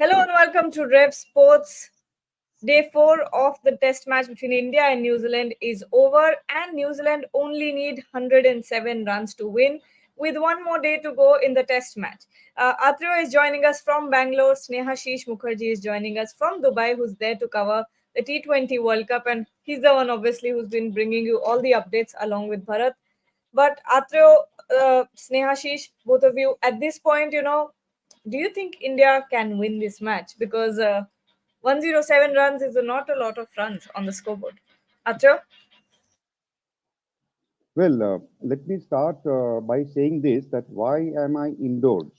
Hello and welcome to Rev Sports. Day 4 of the test match between India and New Zealand is over, and New Zealand only need 107 runs to win, with one more day to go in the test match. Atrio is joining us from Bangalore. Snehashish Mukherjee is joining us from Dubai, who's there to cover the T20 World Cup, and he's the one, obviously, who's been bringing you all the updates along with Bharat. But Atrio, Snehashish, both of you, at this point, do you think India can win this match? Because 107 runs is not a lot of runs on the scoreboard. Atrio? Well, let me start by saying this, that why am I indoors?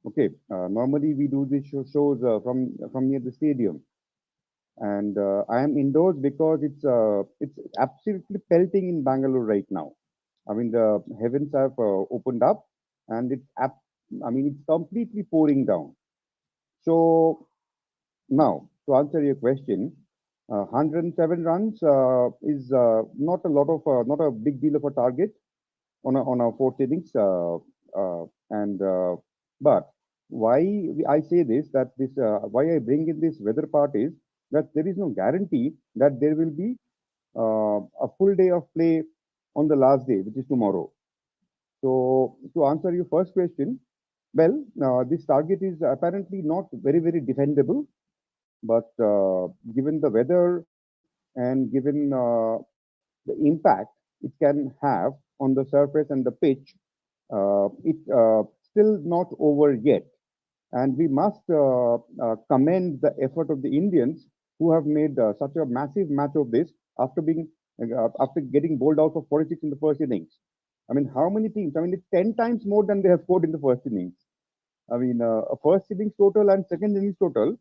Okay, normally we do these shows from near the stadium, and I am indoors because it's absolutely pelting in Bangalore right now. I mean, the heavens have opened up, and I mean, it's completely pouring down. So now, to answer your question, 107 runs is not a not a big deal of a target on our fourth innings. And But I say this, that this why I bring in this weather part is that there is no guarantee that there will be a full day of play on the last day, which is tomorrow. So to answer your first question, well, this target is apparently not very defendable, but given the weather and given the impact it can have on the surface and the pitch, it's still not over yet. And we must commend the effort of the Indians who have made such a massive match of this after getting bowled out for 46 in the first innings. I mean, how many teams? I mean, it's 10 times more than they have scored in the first innings. I mean, a first innings total and second innings total.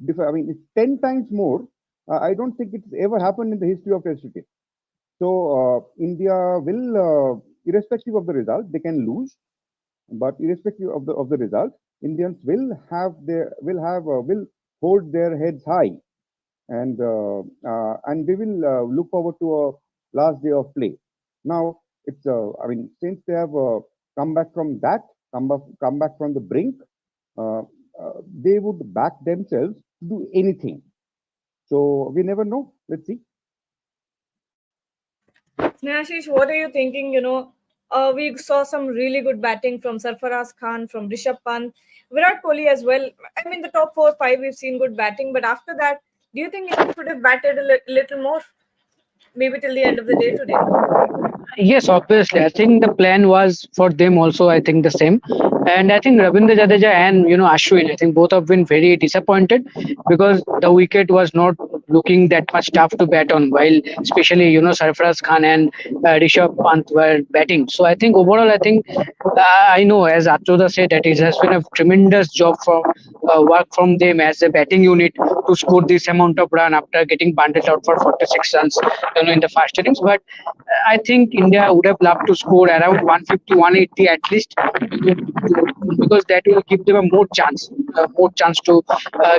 I mean, it's 10 times more. I don't think it's ever happened in the history of Test cricket. So India will, irrespective of the result, they can lose, but irrespective of the result, Indians will hold their heads high, and they will look forward to a last day of play. Now it's I mean, since they have come back from that, come back from the brink, uh, they would back themselves to do anything. So we never know. Let's see. Snehashish, what are you thinking? We saw some really good batting from Sarfaraz Khan, from Rishabh Pant, Virat Kohli as well. I mean, the top 4 5, we've seen good batting, but after that, do you think India could have batted a little more? Maybe till the end of the day today. Yes, obviously. I think the plan was for them also. I think the same, and I think Ravindra Jadeja and Ashwin. I think both have been very disappointed because the wicket was not looking that much tough to bat on. While especially Sarfaraz Khan and Rishabh Pant were batting. So I think overall, I think I know as Atroda said that it has been a tremendous job from work from them as a batting unit to score this amount of run after getting bundled out for 46 runs in the first innings. But I think India would have loved to score around 150, 180 at least, because that will give them a more chance to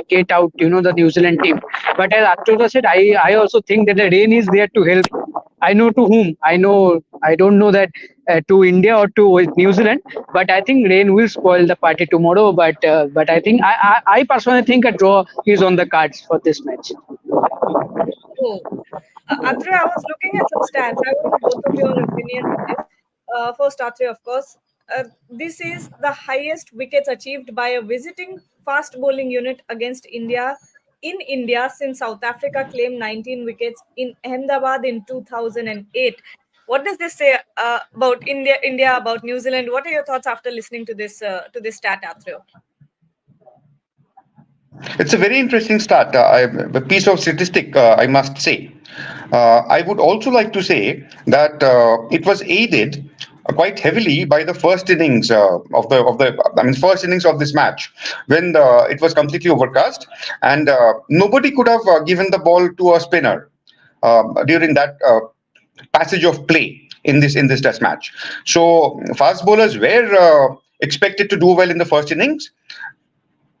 get out, the New Zealand team. But as Atroda said, I also think that the rain is there to help. I know to whom. I don't know that to India or to New Zealand, but I think rain will spoil the party tomorrow. But I think I personally think a draw is on the cards for this match. Oh, Atre, I was looking at some stats. I want both of your opinion on this. First, Atre, of course. This is the highest wickets achieved by a visiting fast bowling unit against India in India since South Africa claimed 19 wickets in Ahmedabad in 2008. What does this say about India, about New Zealand? What are your thoughts after listening to this stat, Atre? It's a very interesting start, a piece of statistic, I must say. I would also like to say that it was aided quite heavily by the first innings I mean, first innings of this match, when it was completely overcast, and nobody could have given the ball to a spinner during that passage of play in this test match. So fast bowlers were expected to do well in the first innings.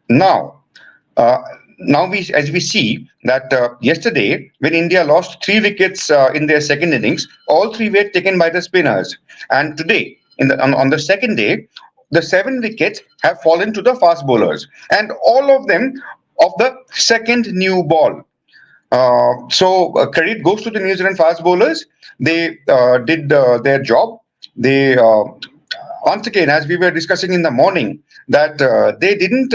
Now, uh, now as we see that yesterday, when India lost 3 wickets in their second innings, all three were taken by the spinners. And today, on the second day, the 7 wickets have fallen to the fast bowlers, and all of them of the second new ball. Credit goes to the New Zealand fast bowlers. They did their job. They once again, as we were discussing in the morning, that they didn't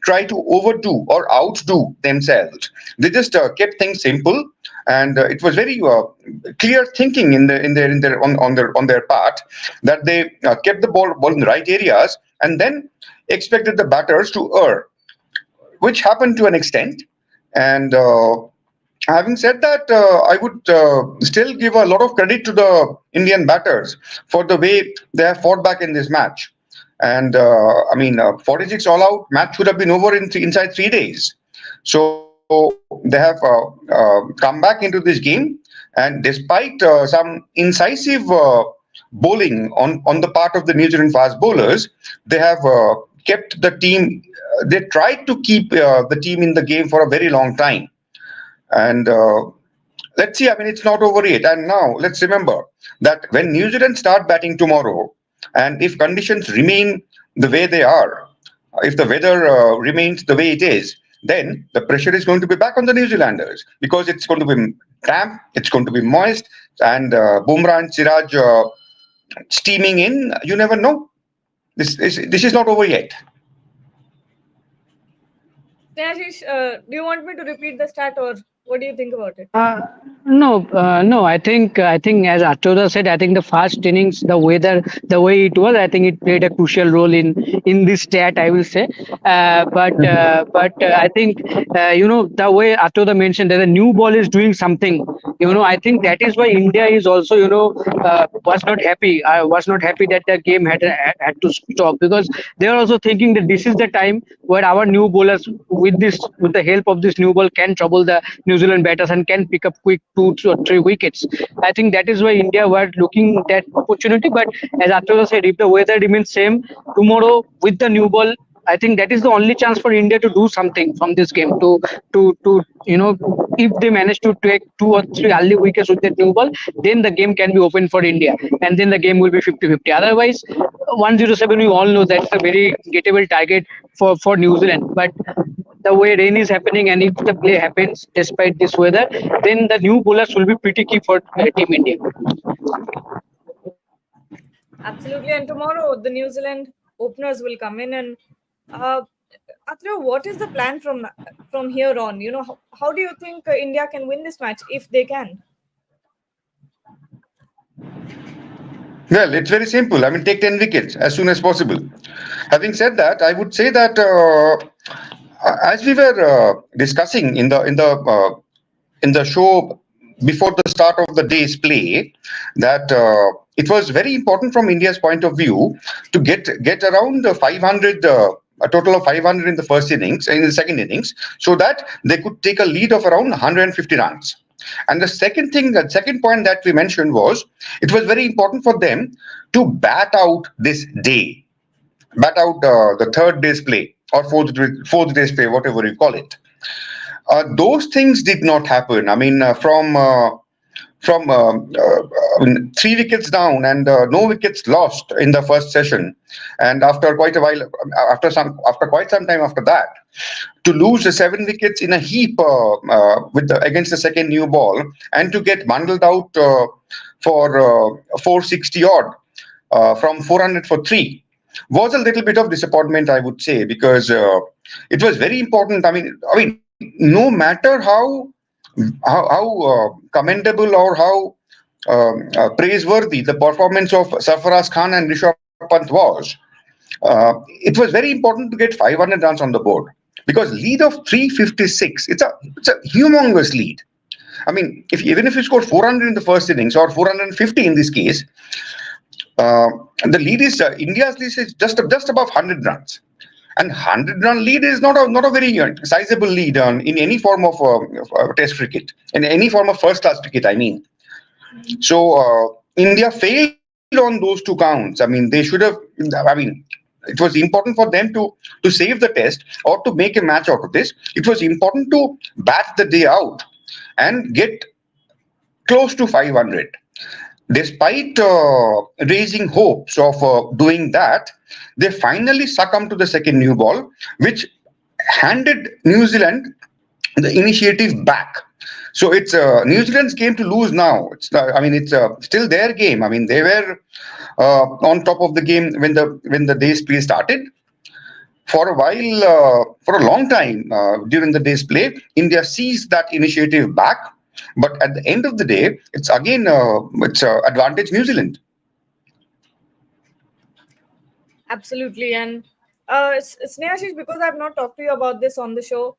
try to overdo or outdo themselves. They just kept things simple, and it was very clear thinking on their part, that they kept the ball in the right areas, and then expected the batters to err, which happened to an extent. And having said that, I would still give a lot of credit to the Indian batters for the way they have fought back in this match. And 46 all out match should have been over inside 3 days. So they have come back into this game, and despite some incisive bowling on the part of the New Zealand fast bowlers, they have kept the team. They tried to keep the team in the game for a very long time. And let's see, I mean, it's not over yet. And now let's remember that when New Zealand start batting tomorrow, and if conditions remain the way they are, if the weather remains the way it is, then the pressure is going to be back on the New Zealanders, because it's going to be damp, it's going to be moist, and Bumrah and Siraj steaming in. You never know. This is not over yet. Snehashish, do you want me to repeat the stat, or what do you think about it? No. I think as Achoda said, I think the fast innings, the way it was, I think it played a crucial role in this stat. I will say, but I think the way Achoda mentioned that the new ball is doing something. I think that is why India is also was not happy. I was not happy that the game had to stop, because they are also thinking that this is the time where our new bowlers, with the help of this new ball, can trouble the New Zealand batters and can pick up quick 2 or 3 wickets. I think that is why India were looking at that opportunity. But as Achoda said, if the weather remains same tomorrow with the new ball, I think that is the only chance for India to do something from this game. To if they manage to take 2 or 3 early wickets with the new ball, then the game can be open for India, and then the game will be 50-50. Otherwise, 107, we all know that's a very gettable target for New Zealand. But the way rain is happening, and if the play happens despite this weather, then the new bowlers will be pretty key for Team India. Absolutely. And tomorrow, the New Zealand openers will come in. And uh, Atreya, what is the plan from here on? How do you think India can win this match if they can? Well, it's very simple. I mean, take 10 wickets as soon as possible. Having said that, I would say that as we were discussing in the show before the start of the day's play, that it was very important from India's point of view to get around 500. A total of 500 in the first innings, in the second innings, so that they could take a lead of around 150 runs. And the second point that we mentioned was, it was very important for them to bat out this day, bat out the third day's play, or fourth day's play, whatever you call it. Those things did not happen. I mean, from 3 wickets down, and no wickets lost in the first session, and after quite a while, after quite some time after that, to lose the 7 wickets in a heap against the second new ball, and to get bundled out for 460 odd from 400 for 3, was a little bit of disappointment, I would say, because it was very important. I mean, no matter how commendable or how praiseworthy the performance of Saras Khan and Rishabh Pant was, it was very important to get 500 runs on the board, because lead of 356, it's a humongous lead. I mean, even if you score 400 in the first innings, or 450 in this case, the lead is India's lead is just above 100 runs. And 100-run lead is not a very sizable lead in any form of Test cricket, in any form of first-class cricket, I mean. So India failed on those 2 counts. I mean, they should have. I mean, it was important for them to save the Test, or to make a match out of this. It was important to bat the day out and get close to 500. despite raising hopes of doing that, they finally succumbed to the second new ball, which handed New Zealand the initiative back. So it's New Zealand's game to lose now. I mean, it's still their game. I mean, they were on top of the game when the day's play started. For a while, for a long time during the day's play, India seized that initiative back. But at the end of the day, it's again it's advantage New Zealand. Absolutely. And Snehashish, because I've not talked to you about this on the show,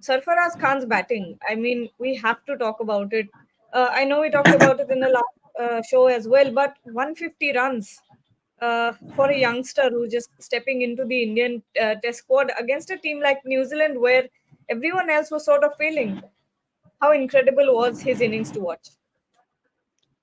Sarfaraz Khan's batting, I mean, we have to talk about it. I know we talked about it in the last show as well, but 150 runs for a youngster who's just stepping into the Indian test squad against a team like New Zealand, where everyone else was sort of failing. How incredible was his innings to watch?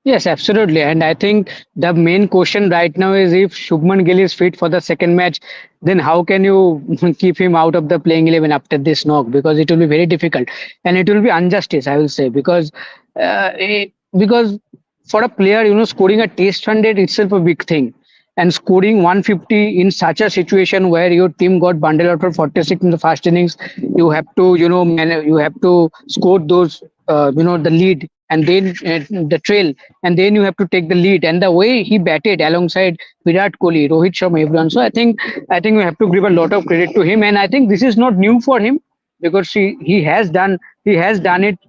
Yes, absolutely. And I think the main question right now is if Shubman Gill is fit for the second match, then how can you keep him out of the playing 11 after this knock? Because it will be very difficult and it will be injustice, I will say, because for a player, scoring a test 100 itself a big thing. And scoring 150 in such a situation where your team got bundled out for 46 in the first innings, you have to, you have to score those, the lead and then the trail, and then you have to take the lead. And the way he batted alongside Virat Kohli, Rohit Sharma, everyone. So I think we have to give a lot of credit to him, and I think this is not new for him because he has done it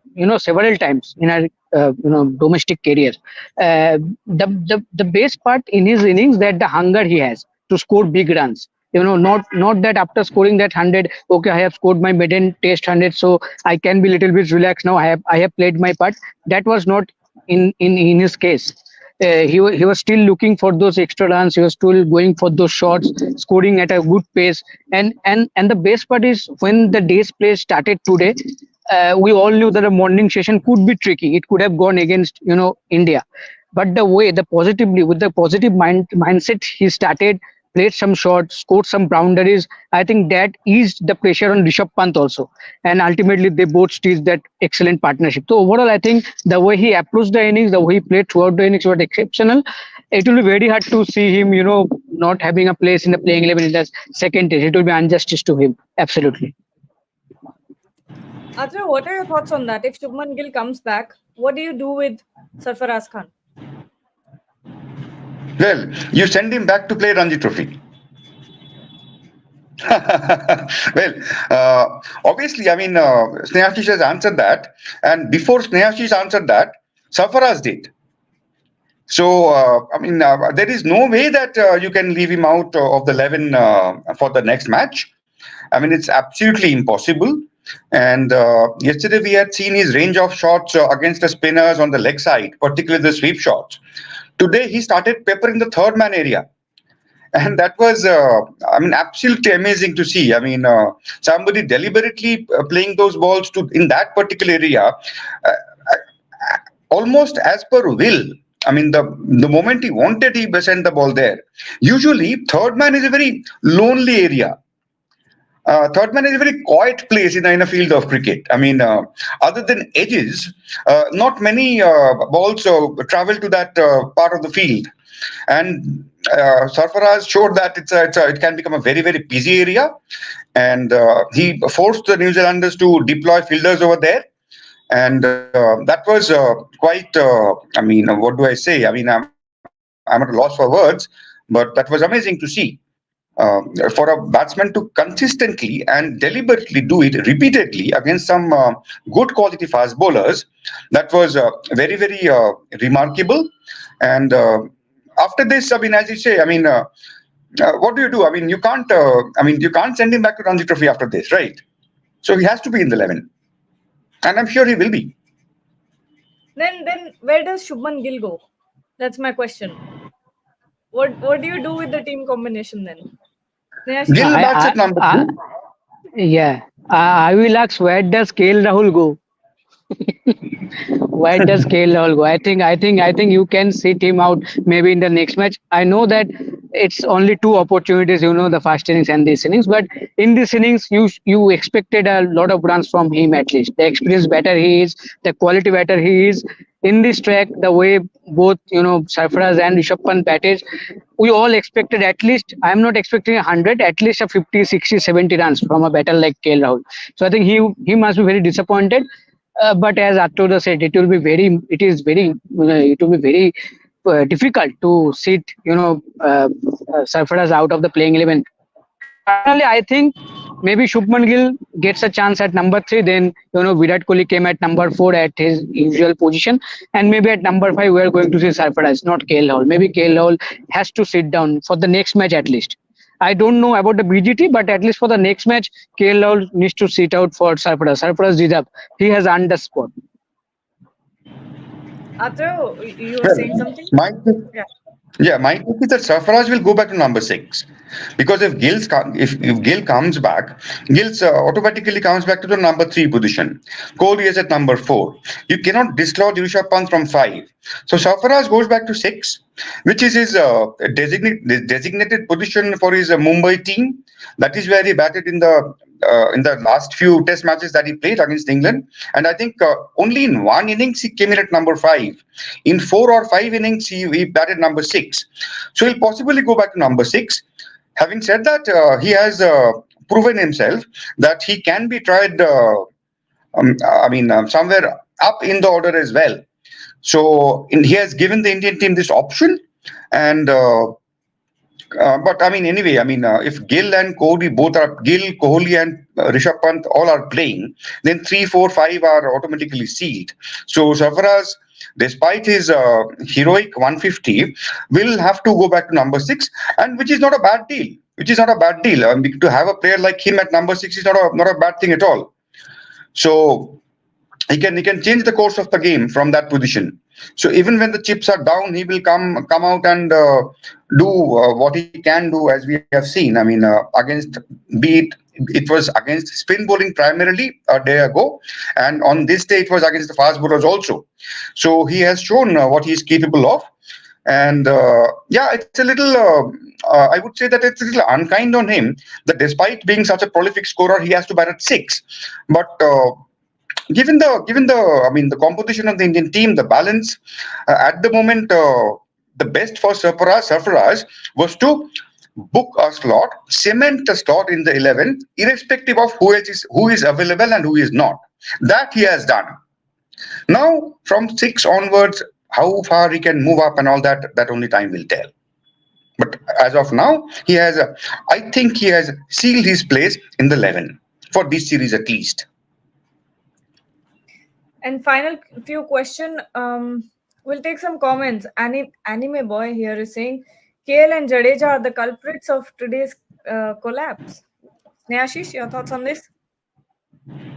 several times in a domestic career. The best part in his innings that the hunger he has to score big runs. Not that after scoring that 100, okay, I have scored my maiden test 100, so I can be little bit relaxed now. I have played my part. That was not in his case. He was still looking for those extra runs. He was still going for those shots, scoring at a good pace. And the best part is when the day's play started today, we all knew that a morning session could be tricky. It could have gone against India, but the way the positively with the positive mindset he started, played some shots, scored some boundaries. I think that eased the pressure on Rishabh Pant also, and ultimately they both stitched that excellent partnership. So overall, I think the way he approached the innings, the way he played throughout the innings was exceptional. It will be very hard to see him, not having a place in the playing 11 in the second test. It will be injustice to him. Absolutely. Atra, what are your thoughts on that? If Shubman Gill comes back, what do you do with Sarfaraz Khan? Well, you send him back to play Ranji Trophy. Well, obviously, I mean, Snehashish has answered that, and before Snehashish answered that, Safaraz did. So, I mean, there is no way that you can leave him out of the 11 for the next match. I mean, it's absolutely impossible. And yesterday we had seen his range of shots against the spinners on the leg side, particularly the sweep shots. Today he started peppering the third man area. And that was, I mean, absolutely amazing to see. I mean, somebody deliberately playing those balls to in that particular area, almost as per will. I mean, the moment he wanted, he sent the ball there. Usually, third man is a very lonely area. Third man is a very quiet place in a field of cricket. I mean, other than edges, not many balls travel to that part of the field. And Sarfaraz showed that it can become a very, very busy area. And he forced the New Zealanders to deploy fielders over there. And that was quite, I mean, what do I say? I mean, I'm at a loss for words, but that was amazing to see. For a batsman to consistently and deliberately do it repeatedly against some good quality fast bowlers, that was very, very remarkable. And after this, I mean, as you say, I mean, what do you do? I mean, you can't. I mean, you can't send him back to Ranji Trophy after this, right? So he has to be in the 11, and I'm sure he will be. Then where does Shubman Gill go? That's my question. What do you do with the team combination then? Snehashish? Gill bats I, at number I, I 2. yeah. I will ask where does KL Rahul go? Where does KL go? I think you can sit him out maybe in the next match. I know that it's only two opportunities, the first innings and this innings, but in this innings you expected a lot of runs from him at least. The experience better he is, the quality better he is. in this track, the way both Sarfaraz and Rishabh Pant batted, we all expected at least. I'm not expecting 100, at least a 50, 60, 70 runs from a batter like KL Rahul. So I think he must be very disappointed. But as Arturo said, it will be very difficult to sit Sarfaraz out of the playing 11. Personally, I think maybe Shubman Gill gets a chance at number three. Then Virat Kohli came at number four at his usual position, and maybe at number five we are going to see Sarfaraz, not KL Rahul. Maybe KL Rahul has to sit down for the next match at least. I don't know about the BGT, but at least for the next match, KL Rahul needs to sit out for Sarfaraz. Sarfaraz deserve. He has earned the spot. Atro, you were Well, saying something? my Yeah. Yeah, my take is that Sarfaraz will go back to number six, because if Gill comes back, Gill automatically comes back to the number three position. Kohli is at number four. You cannot dislodge Rishabh Pant from five, so Sarfaraz goes back to six, which is his designated position for his Mumbai team. That is where he batted in the last few Test matches that he played against England, and I think only in one innings he came in at number five. In 4 or 5 innings, he batted number six. So he'll possibly go back to number six. Having said that, he has proven himself that he can be tried, somewhere up in the order as well. So he has given the Indian team this option. And but I mean, anyway, if Gill and Kohli both are Gill, Kohli, and Rishabh Pant all are playing, then 3, 4, 5 are automatically sealed. So Sarfaraz, despite his heroic 150, will have to go back to number six, and which is not a bad deal. Which is not a bad deal. To have a player like him at number six is not a bad thing at all. So he can change the course of the game from that position. So even when the chips are down, he will come out and do what he can do, as we have seen. Against be it was against spin bowling primarily a day ago, and on this day it was against the fast bowlers also. So he has shown what he is capable of, and yeah, it's a little. I would say that it's a little unkind on him that despite being such a prolific scorer, he has to bat at six. But given the composition of the Indian team, the balance at the moment, the best for Sarfaraz was to book a slot, cement a slot in the 11, irrespective of who is available and who is not. That he has done. Now, from six onwards, how far he can move up and all that, that only time will tell. But as of now, I think he has sealed his place in the 11 for this series at least. And final few question. We'll take some comments. Anime boy here is saying KL and Jadeja are the culprits of today's collapse. Snehashish, your thoughts on this?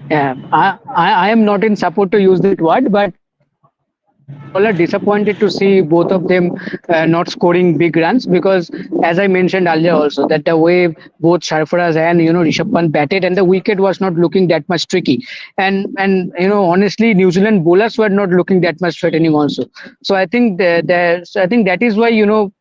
Yeah, I am not in support to use that word, but we all are disappointed to see both of them not scoring big runs because, as I mentioned earlier, also that the way both Sarfaraz and Rishabh Pant batted and the wicket was not looking that much tricky, and honestly, New Zealand bowlers were not looking that much threatening also. So I think I think that is why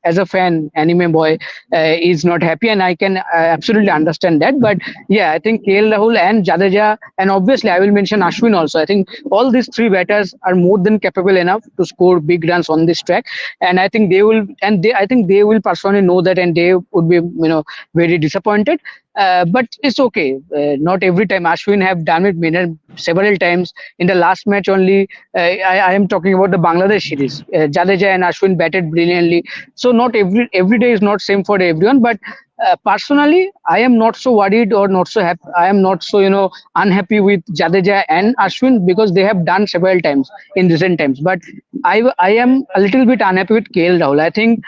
as a fan, anime boy is not happy, and I can absolutely understand that. But yeah, I think KL Rahul and Jadeja, and obviously I will mention Ashwin also. I think all these three batters are more than capable enough to score big runs on this track, and I think they will, I think they will personally know that, and they would be very disappointed. But it's okay. Not every time Ashwin have done it several times. In the last match only, I am talking about the Bangladesh series. Jadeja and Ashwin batted brilliantly. So not every day is not same for everyone. But personally, I am not so worried or not so happy. I am not so unhappy with Jadeja and Ashwin because they have done several times in recent times. But I am a little bit unhappy with KL Rahul. I think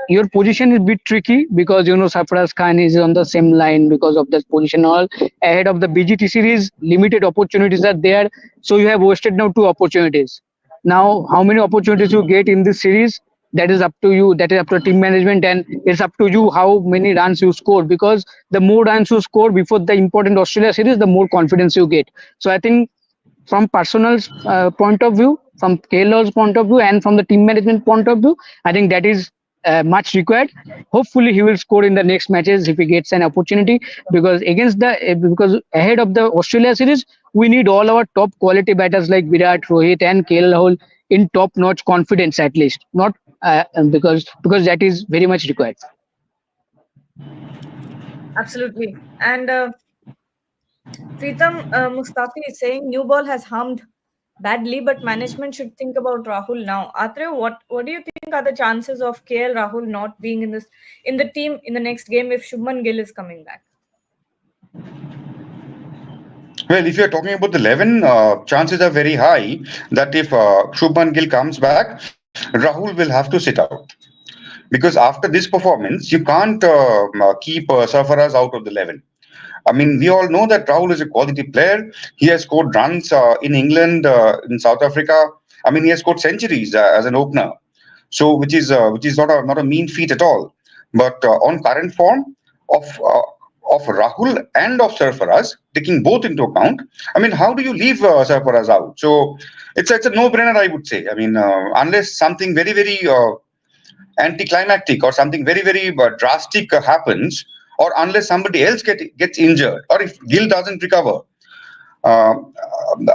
your position is a bit tricky because Saras Khan is on the same line because of that position. All ahead of the BGT series, limited opportunities are there, so you have wasted now two opportunities. Now, how many opportunities you get in this series? That is up to you. That is up to team management, and it's up to you how many runs you score. Because the more runs you score before the important Australia series, the more confidence you get. So I think from personal point of view, from KL's point of view, and from the team management point of view, I think that is much required. Hopefully, he will score in the next matches if he gets an opportunity. Because ahead of the Australia series, we need all our top quality batters like Virat, Rohit, and KL Rahul in top notch confidence at least, not because that is very much required. Absolutely. And Pritam Mustafi is saying new ball has harmed badly, but management should think about Rahul now. Atre, what do you think are the chances of KL Rahul not being in the team in the next game if Shubman Gill is coming back? Well, if you're talking about the 11, chances are very high that if Shubman Gill comes back, Rahul will have to sit out. Because after this performance, you can't keep Sarfaraz out of the 11. I mean, we all know that Rahul is a quality player. He has scored runs in England, in South Africa. I mean, he has scored centuries as an opener. So, which is not a mean feat at all. But on current form of Rahul and of Sarfaraz, taking both into account, I mean, how do you leave Sarfaraz out? So, it's a no-brainer, I would say. I mean, unless something very anticlimactic or something very drastic happens, or unless somebody else gets injured, or if Gill doesn't recover. Uh,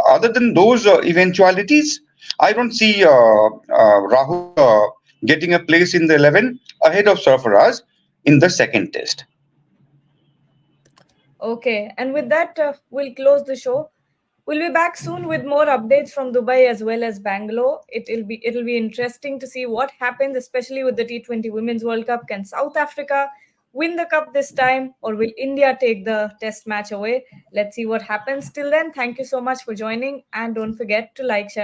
Other than those eventualities, I don't see Rahul getting a place in the 11 ahead of Sarfaraz in the second test. Okay, and with that, we'll close the show. We'll be back soon with more updates from Dubai as well as Bangalore. It'll be interesting to see what happens, especially with the T20 Women's World Cup. Can South Africa win the cup this time, or will India take the Test match away? Let's see what happens. Till then, thank you so much for joining, and don't forget to like, share.